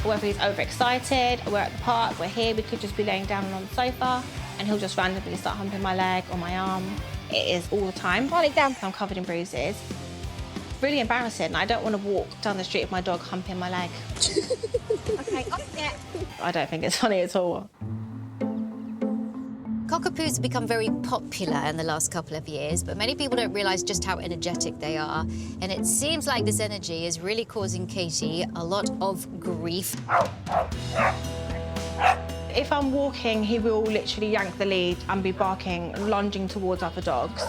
Whether he's overexcited, we're at the park, we're here, we could just be laying down on the sofa and he'll just randomly start humping my leg or my arm. It is all the time. Marley, down. I'm covered in bruises. Really embarrassing. I don't want to walk down the street with my dog humping my leg. Okay, up there. I don't think it's funny at all. Cockapoos have become very popular in the last couple of years, but many people don't realise just how energetic they are. And it seems like this energy is really causing Katie a lot of grief. If I'm walking, he will literally yank the lead and be barking, lunging towards other dogs.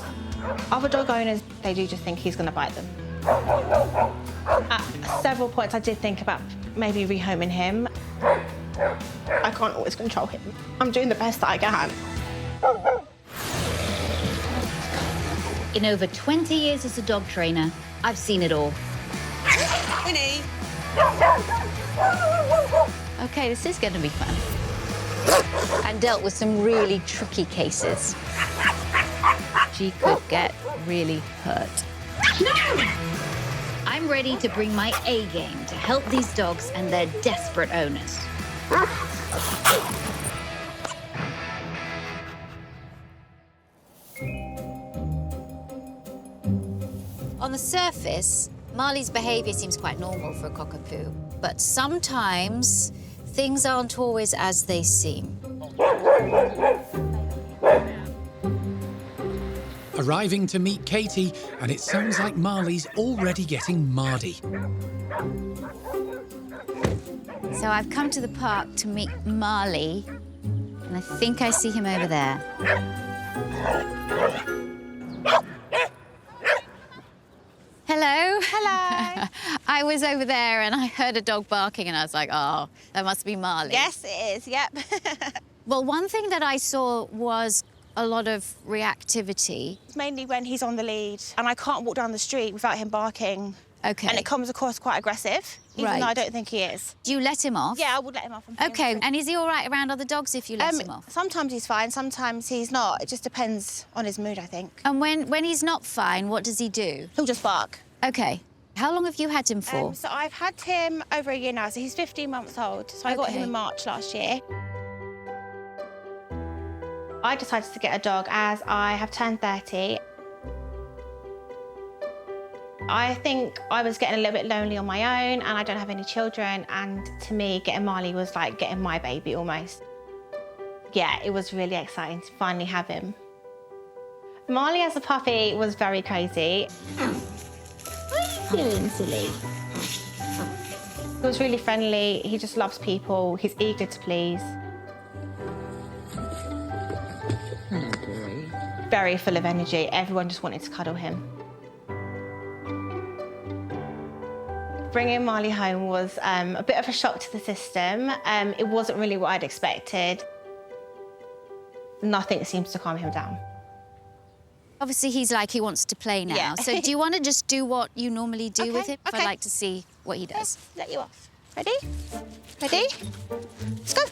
Other dog owners, they do just think he's going to bite them. At several points, I did think about maybe rehoming him. I can't always control him. I'm doing the best that I can. In over 20 years as a dog trainer, I've seen it all. Winnie! OK, this is going to be fun. And dealt with some really tricky cases. She could get really hurt. No! I'm ready to bring my A game to help these dogs and their desperate owners. On the surface, Marley's behaviour seems quite normal for a cockapoo, but sometimes things aren't always as they seem. Arriving to meet Katie, and it sounds like Marley's already getting mardy. So I've come to the park to meet Marley, and I think I see him over there. Hello. Hello. I was over there and I heard a dog barking and I was like, oh, that must be Marley. Yes, it is, yep. Well, one thing that I saw was a lot of reactivity. It's mainly when he's on the lead and I can't walk down the street without him barking. Okay. And it comes across quite aggressive, even though I don't think he is. Do you let him off? Yeah, I would let him off. Okay, and is he all right around other dogs if you let him off? Sometimes he's fine, sometimes he's not. It just depends on his mood, I think. And when he's not fine, what does he do? He'll just bark. Okay. How long have you had him for? So I've had him over a year now, so he's 15 months old. So I got him in March last year. I decided to get a dog as I have turned 30. I think I was getting a little bit lonely on my own and I don't have any children, and to me, getting Marley was like getting my baby almost. Yeah, it was really exciting to finally have him. Marley as a puppy was very crazy. What are you doing, silly? He was really friendly, he just loves people, he's eager to please. Hello, boy. Very full of energy, everyone just wanted to cuddle him. Bringing Marley home was a bit of a shock to the system. It wasn't really what I'd expected. Nothing seems to calm him down. Obviously, he's like he wants to play now. Yeah. So do you want to just do what you normally do with him? Okay. I'd like to see what he does. Let you off. Ready? Ready? Let's go.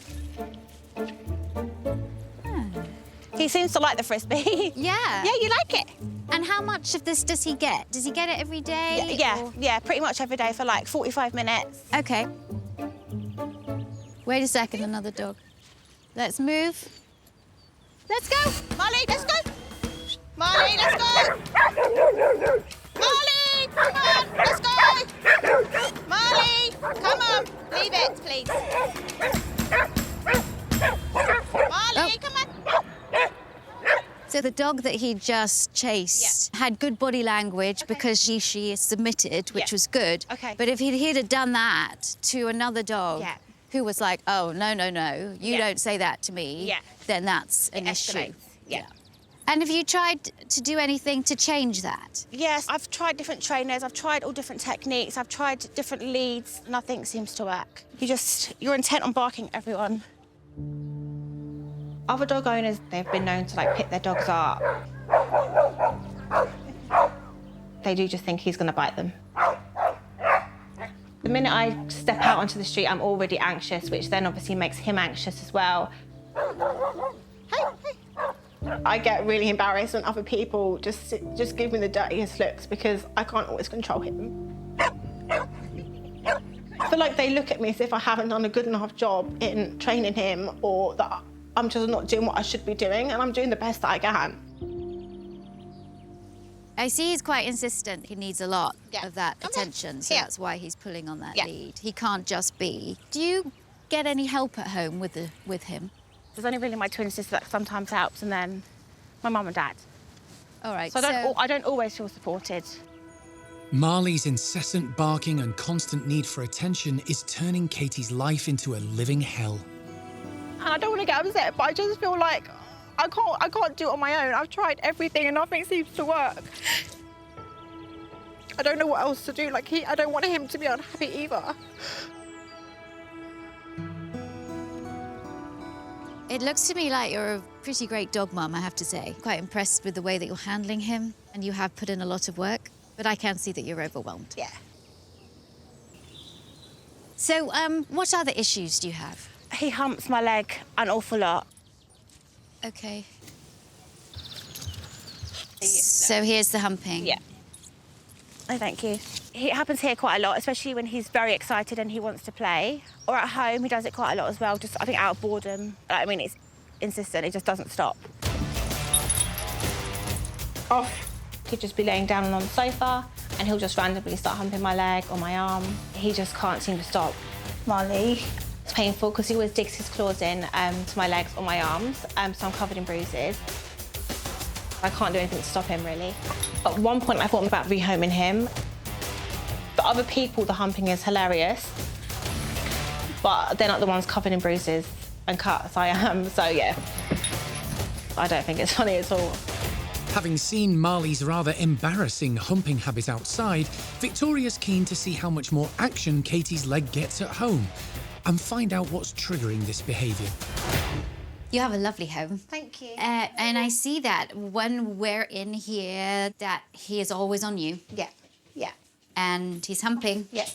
He seems to like the frisbee. Yeah. Yeah, you like it? And how much of this does he get? Does he get it every day? Yeah, pretty much every day for like 45 minutes. OK. Wait a second, another dog. Let's move. Let's go. Marley, let's go. Marley, let's go. Marley, come on, let's go. Marley, come on. Leave it, please. Marley, come on. So the dog that he just chased had good body language because she submitted, which was good. Okay. But if he'd have done that to another dog who was like, oh, no, no, no, you don't say that to me, then that's an issue. Yeah. And have you tried to do anything to change that? Yes, I've tried different trainers, I've tried all different techniques, I've tried different leads. Nothing seems to work. You're intent on barking at everyone. Other dog owners, they've been known to like pick their dogs up. They do just think he's going to bite them. The minute I step out onto the street, I'm already anxious, which then obviously makes him anxious as well. Hey. I get really embarrassed when other people just give me the dirtiest looks because I can't always control him. I feel like they look at me as if I haven't done a good enough job in training him, or that I'm just not doing what I should be doing, and I'm doing the best that I can. I see he's quite insistent. He needs a lot of that Come on. attention, so Yeah. that's why he's pulling on that Yeah. lead. He can't just be. Do you get any help at home with him? There's only really my twin sister that sometimes helps, and then my mum and dad. All right. So I don't always feel supported. Marley's incessant barking and constant need for attention is turning Katie's life into a living hell. And I don't want to get upset, but I just feel like I can't do it on my own. I've tried everything and nothing seems to work. I don't know what else to do. Like, I don't want him to be unhappy either. It looks to me like you're a pretty great dog mum, I have to say. Quite impressed with the way that you're handling him, and you have put in a lot of work, but I can see that you're overwhelmed. Yeah. So, what other issues do you have? He humps my leg an awful lot. Okay. So here's the humping. Yeah. Oh, thank you. It happens here quite a lot, especially when he's very excited and he wants to play. Or at home, he does it quite a lot as well, just, I think, out of boredom. I mean, it's insistent, it just doesn't stop. Off. He'd just be laying down on the sofa and he'll just randomly start humping my leg or my arm. He just can't seem to stop. Marley. It's painful because he always digs his claws in to my legs or my arms, so I'm covered in bruises. I can't do anything to stop him, really. At one point, I thought about rehoming him. For other people, the humping is hilarious, but they're not the ones covered in bruises and cuts. I am, so yeah. I don't think it's funny at all. Having seen Marley's rather embarrassing humping habit outside, Victoria's keen to see how much more action Katie's leg gets at home and find out what's triggering this behaviour. You have a lovely home. Thank you. And I see that when we're in here, that he is always on you. Yeah, yeah, And he's humping. yeah.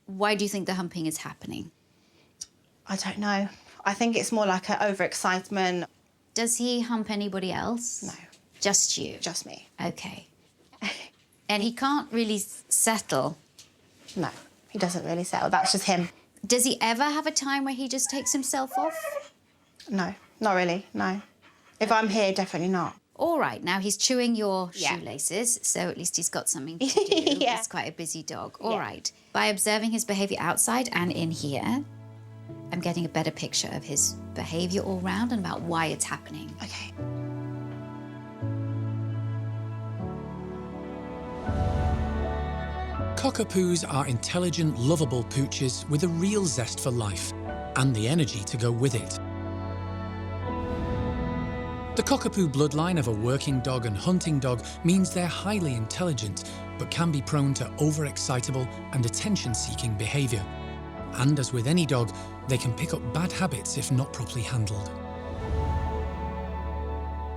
Why do you think the humping is happening? I don't know. I think it's more like an overexcitement. Does he hump anybody else? No, Just you? just me. Okay. And he can't really settle. No, he doesn't really settle. That's just him. Does he ever have a time where he just takes himself off? No, not really, no. If I'm here, definitely not. All right, now he's chewing your Yeah. shoelaces, so at least he's got something to do. Yeah. He's quite a busy dog. All Yeah. right. By observing his behaviour outside and in here, I'm getting a better picture of his behaviour all round and about why it's happening. Okay. Cockapoos are intelligent, lovable pooches with a real zest for life and the energy to go with it. The Cockapoo bloodline of a working dog and hunting dog means they're highly intelligent, but can be prone to overexcitable and attention-seeking behaviour. And as with any dog, they can pick up bad habits if not properly handled.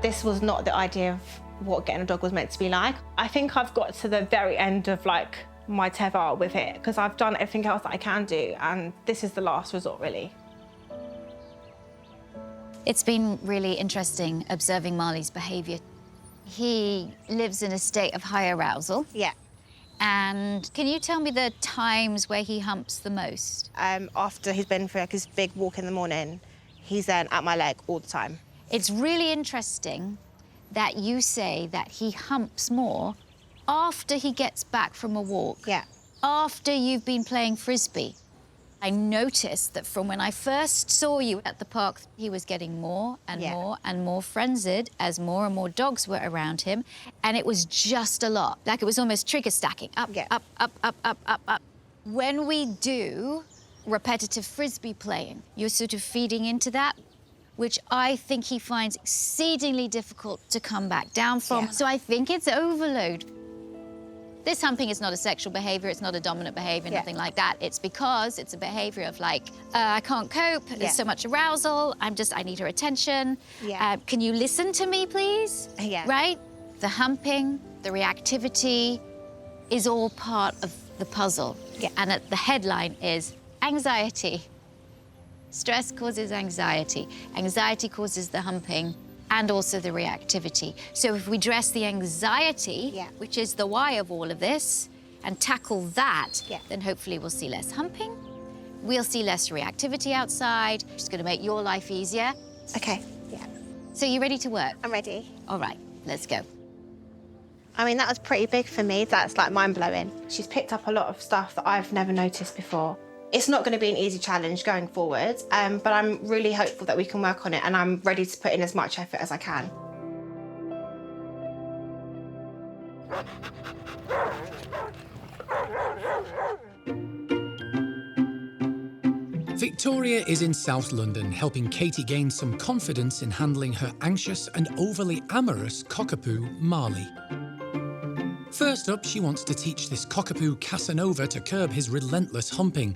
This was not the idea of what getting a dog was meant to be like. I think I've got to the very end of like my tether with it because I've done everything else that I can do, and this is the last resort, really. It's been really interesting observing Marley's behaviour. He lives in a state of high arousal. Yeah. And can you tell me the times where he humps the most? After he's been for like his big walk in the morning, he's then at my leg all the time. It's really interesting that you say that he humps more after he gets back from a walk. Yeah. After you've been playing Frisbee. I noticed that from when I first saw you at the park, he was getting more and Yeah. more and more frenzied as more and more dogs were around him. And it was just a lot. Like it was almost trigger stacking. Up, Yeah. up, up, up, up, up, up. When we do repetitive Frisbee playing, you're sort of feeding into that, which I think he finds exceedingly difficult to come back down from. Yeah. So I think it's overload. This humping is not a sexual behaviour, it's not a dominant behaviour, Yeah. nothing like that. It's because it's a behaviour of like, I can't cope, Yeah. there's so much arousal, I need her attention. Yeah. Can you listen to me, please? Yeah. Right? The humping, the reactivity is all part of the puzzle. Yeah. And the headline is anxiety. Stress causes anxiety. Anxiety causes the humping and also the reactivity. So if we address the anxiety, Yeah. which is the why of all of this, and tackle that, Yeah. then hopefully we'll see less humping. We'll see less reactivity outside. It's going to make your life easier. Okay, yeah. So you ready to work? I'm ready. All right, let's go. I mean, that was pretty big for me. That's like mind-blowing. She's picked up a lot of stuff that I've never noticed before. It's not going to be an easy challenge going forward, but I'm really hopeful that we can work on it, and I'm ready to put in as much effort as I can. Victoria is in South London, helping Katie gain some confidence in handling her anxious and overly amorous cockapoo, Marley. First up, she wants to teach this Cockapoo Casanova to curb his relentless humping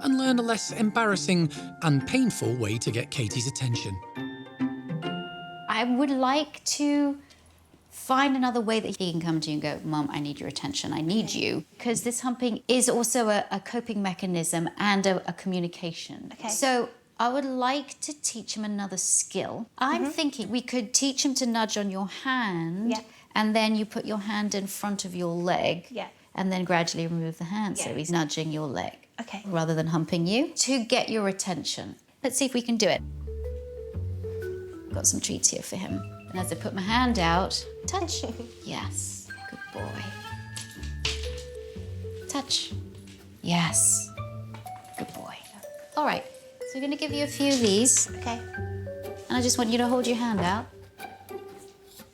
and learn a less embarrassing and painful way to get Katie's attention. I would like to find another way that he can come to you and go, Mum, I need your attention, I need you. Because this humping is also a coping mechanism and a communication. Okay. So I would like to teach him another skill. I'm thinking we could teach him to nudge on your hand, Yeah. and then you put your hand in front of your leg, Yeah. and then gradually remove the hand. So Yeah. he's nudging your leg. Okay. Rather than humping you, to get your attention. Let's see if we can do it. Got some treats here for him. And as I put my hand out, touch. Yes, good boy. Touch. Yes, good boy. All right, so we're gonna give you a few of these. Okay. And I just want you to hold your hand out.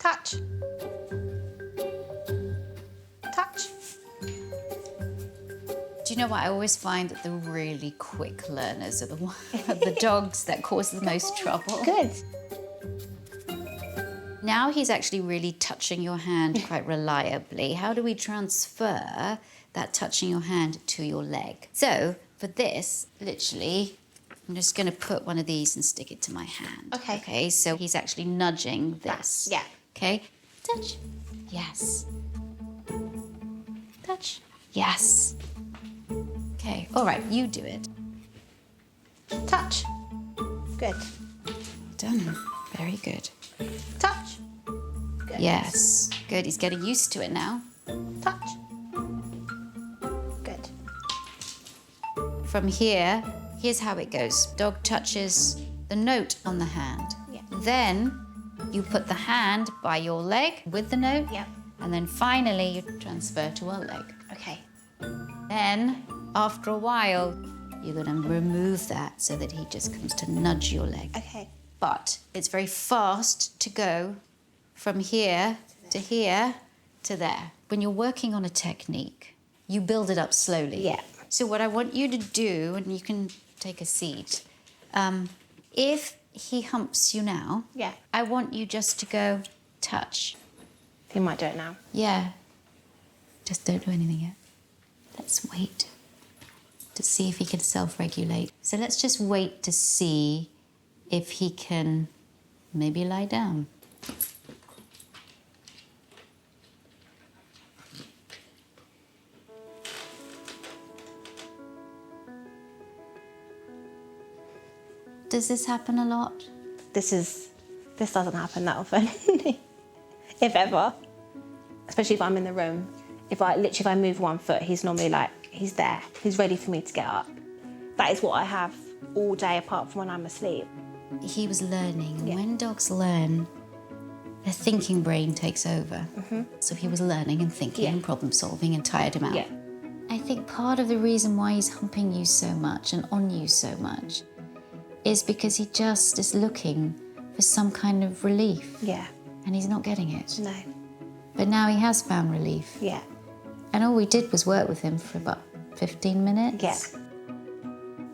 Touch. Touch. Do you know what? I always find that the really quick learners are the dogs that cause the most trouble. Good. Now he's actually really touching your hand quite reliably. How do we transfer that touching your hand to your leg? So for this, literally, I'm just going to put one of these and stick it to my hand. Okay. Okay, so he's actually nudging this. Yeah. Okay, touch. Yes. Touch. Yes. Okay, all right, you do it. Touch. Good. Done. Very good. Touch. Good. Yes. Good, he's getting used to it now. Touch. Good. From here, here's how it goes. Dog touches the note on the hand. Yeah. Then you put the hand by your leg with the note. Yeah. And then finally you transfer to our leg. Okay. Then, after a while, you're gonna remove that so that he just comes to nudge your leg. Okay. But it's very fast to go from here to here to there. When you're working on a technique, you build it up slowly. Yeah. So what I want you to do, and you can take a seat, if he humps you now, Yeah. I want you just to go touch. He might do it now. Yeah. Just don't do anything yet. Let's wait to see if he can self-regulate. So let's just wait to see if he can maybe lie down. Does this happen a lot? This doesn't happen that often, if ever. Especially if I'm in the room. If I move one foot, he's normally like, he's there. He's ready for me to get up. That is what I have all day apart from when I'm asleep. He was learning, and Yeah. when dogs learn, their thinking brain takes over. So he was learning and thinking Yeah. and problem solving and tired him out. Yeah. I think part of the reason why he's humping you so much and on you so much is because he just is looking for some kind of relief, Yeah. and he's not getting it. No. But now he has found relief. Yeah. And all we did was work with him for about 15 minutes. Yeah.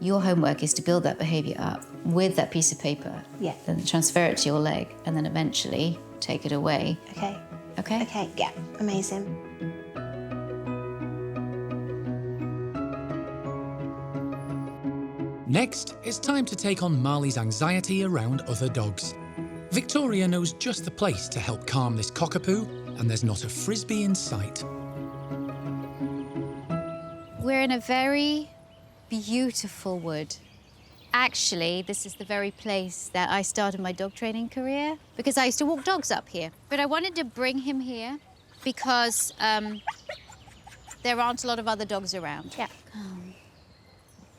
Your homework is to build that behaviour up with that piece of paper. Yeah. Then transfer it to your leg, and then eventually take it away. Okay. Okay? Okay. Yeah. Amazing. Next, it's time to take on Marley's anxiety around other dogs. Victoria knows just the place to help calm this cockapoo, and there's not a frisbee in sight. We're in a very beautiful wood. Actually, this is the very place that I started my dog training career because I used to walk dogs up here. But I wanted to bring him here because there aren't a lot of other dogs around. Yeah.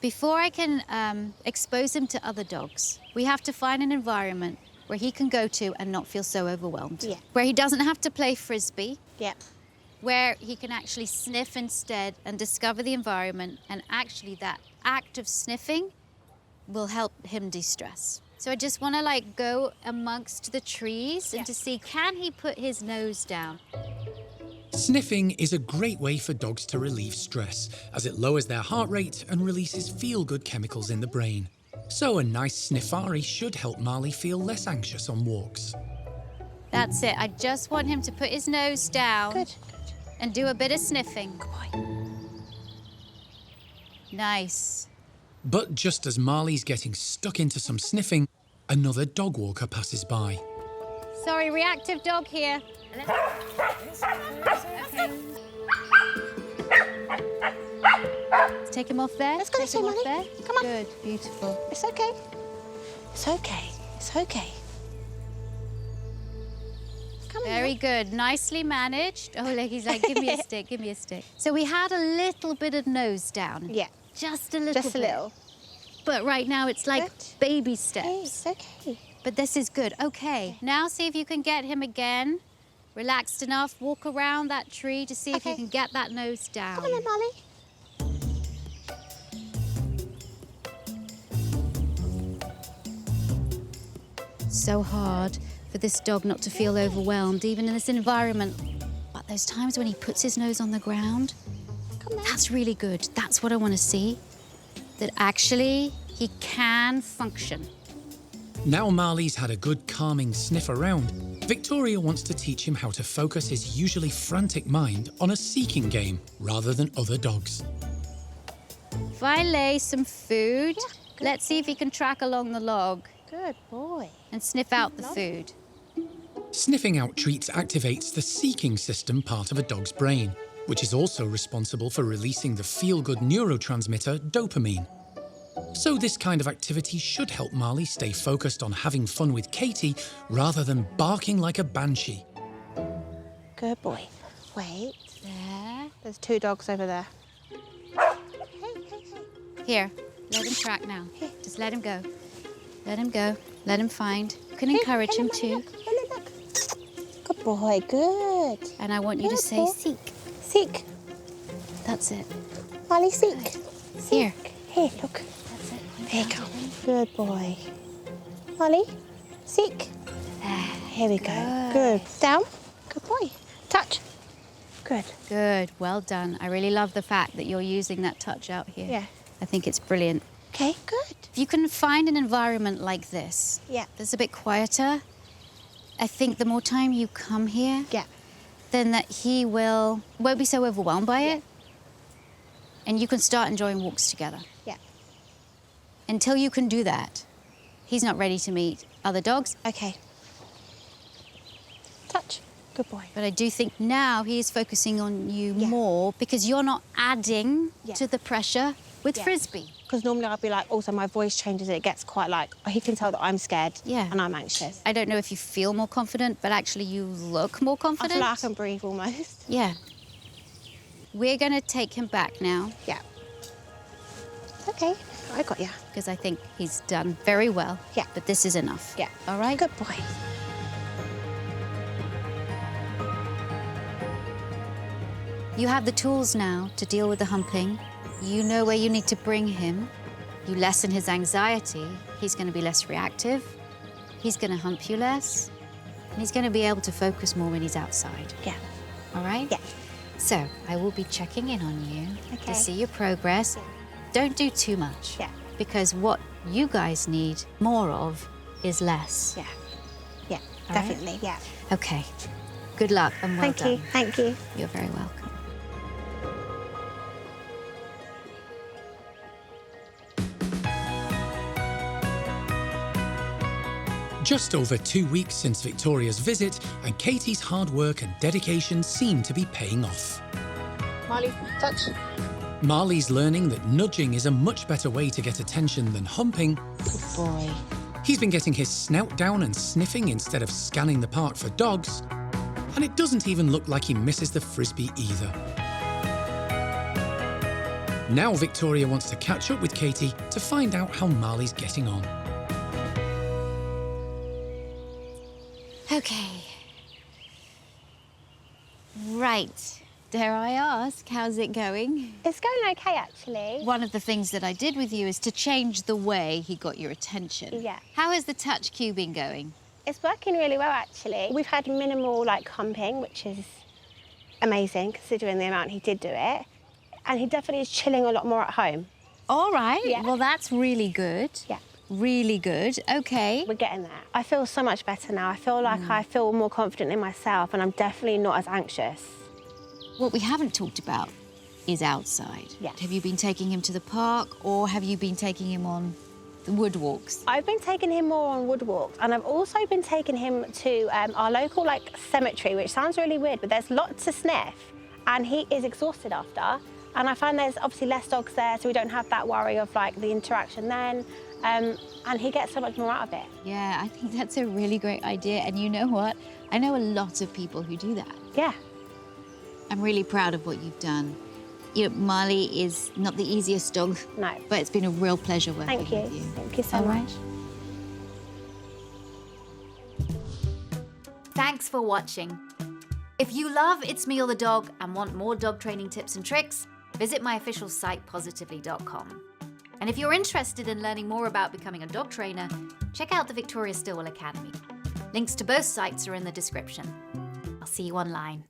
Before I can expose him to other dogs, we have to find an environment where he can go to and not feel so overwhelmed. Yeah. Where he doesn't have to play frisbee, Yeah. where he can actually sniff instead and discover the environment, and actually that act of sniffing will help him de-stress. So I just want to like go amongst the trees and to see, can he put his nose down? Sniffing is a great way for dogs to relieve stress, as it lowers their heart rate and releases feel-good chemicals in the brain. So a nice sniffari should help Marley feel less anxious on walks. That's it. I just want him to put his nose down. Good. And do a bit of sniffing. Good boy. Nice. But just as Marley's getting stuck into some sniffing, another dog walker passes by. Sorry, reactive dog here. Let's take him off there. Let's go Take this way, him off Marley. there. Come on. Good, beautiful. It's okay. It's okay. It's okay. Come on. Very good. Nicely managed. Oh, look, he's like, give me a stick, give me a stick. So we had a little bit of nose down. Yeah. Just a little Just a bit. little. But right now it's like Good. baby Hey, steps. it's okay. But this is good. Okay. Now see if you can get him again. Relaxed enough. Walk around that tree to see if you Okay. can get that nose down. Come on then, Marley. So hard for this dog not to feel overwhelmed, even in this environment. But those times when he puts his nose on the ground, Come on. that's really good. That's what I want to see. That actually he can function. Now Marley's had a good calming sniff around, Victoria wants to teach him how to focus his usually frantic mind on a seeking game rather than other dogs. If I lay some food, Yeah, good let's see if he can track along the log Good boy. and sniff out the food. Sniffing out treats activates the seeking system part of a dog's brain, which is also responsible for releasing the feel-good neurotransmitter dopamine. So this kind of activity should help Marley stay focused on having fun with Katie rather than barking like a banshee. Good boy. Wait. There. There's 2 dogs over there. Here, let him track now. Just let him go. Let him go. Let him find. You can encourage him too. Look. Good boy. Good. And I want you to Good say boy. seek. Seek. That's it. Marley, seek. Here. Here, look. That's it. There you go. Good boy. Marley, seek. Here we go. Good. Down. Good boy. Touch. Good. Good. Well done. I really love the fact that you're using that touch out here. Yeah. I think it's brilliant. Okay, good. If you can find an environment like this, Yeah. that's a bit quieter, I think the more time you come here, Yeah. then that he won't be so overwhelmed by it. And you can start enjoying walks together. Yeah. Until you can do that, he's not ready to meet other dogs. Okay. Touch. Good boy. But I do think now he is focusing on you Yeah. more because you're not adding Yeah. to the pressure with Yeah. Frisbee. Because normally I'd be like, also my voice changes. It gets quite like, he can tell that I'm scared. Yeah. And I'm anxious. I don't know if you feel more confident, but actually you look more I confident. feel like I can breathe almost. Yeah. We're going to take him back now Yeah. Okay. I got you. because I think he's done very well. Yeah. But this is enough. Yeah. All right? Good boy. You have the tools now to deal with the humping. You know where you need to bring him. You lessen his anxiety. He's going to be less reactive. He's going to hump you less. And he's going to be able to focus more when he's outside. Yeah. All right? Yeah. So I will be checking in on you Okay. to see your progress. Don't do too much. Yeah. Because what you guys need more of is less. Yeah. Yeah. All right? Definitely. Yeah. Okay. Good luck and well Thank done. you. Thank you. You're very welcome. Just over 2 weeks since Victoria's visit, and Katie's hard work and dedication seem to be paying off. Marley, touch. Marley's learning that nudging is a much better way to get attention than humping. Good boy. He's been getting his snout down and sniffing instead of scanning the park for dogs. And it doesn't even look like he misses the frisbee either. Now Victoria wants to catch up with Katie to find out how Marley's getting on. Okay. Right. Dare I ask, how's it going? It's going okay, actually. One of the things that I did with you is to change the way he got your attention. Yeah. How has the touch cue been going? It's working really well, actually. We've had minimal, humping, which is amazing, considering the amount he did do it. And he definitely is chilling a lot more at home. All right. Yeah. Well, that's really good. Yeah. Really good. Okay. We're getting there. I feel so much better now. I feel like I feel more confident in myself, and I'm definitely not as anxious. What we haven't talked about is outside. Yes. Have you been taking him to the park, or have you been taking him on the wood walks? I've been taking him more on wood walks, and I've also been taking him to our local cemetery, which sounds really weird, but there's lots to sniff, and he is exhausted after. And I find there's obviously less dogs there, so we don't have that worry of the interaction then. And he gets so much more out of it. Yeah, I think that's a really great idea. And you know what? I know a lot of people who do that. Yeah. I'm really proud of what you've done. You know, Marley is not the easiest dog. No. But it's been a real pleasure working Thank you. with you. Thank you so All much. right. Thanks for watching. If you love It's Me or the Dog and want more dog training tips and tricks, visit my official site, positively.com. And if you're interested in learning more about becoming a dog trainer, check out the Victoria Stilwell Academy. Links to both sites are in the description. I'll see you online.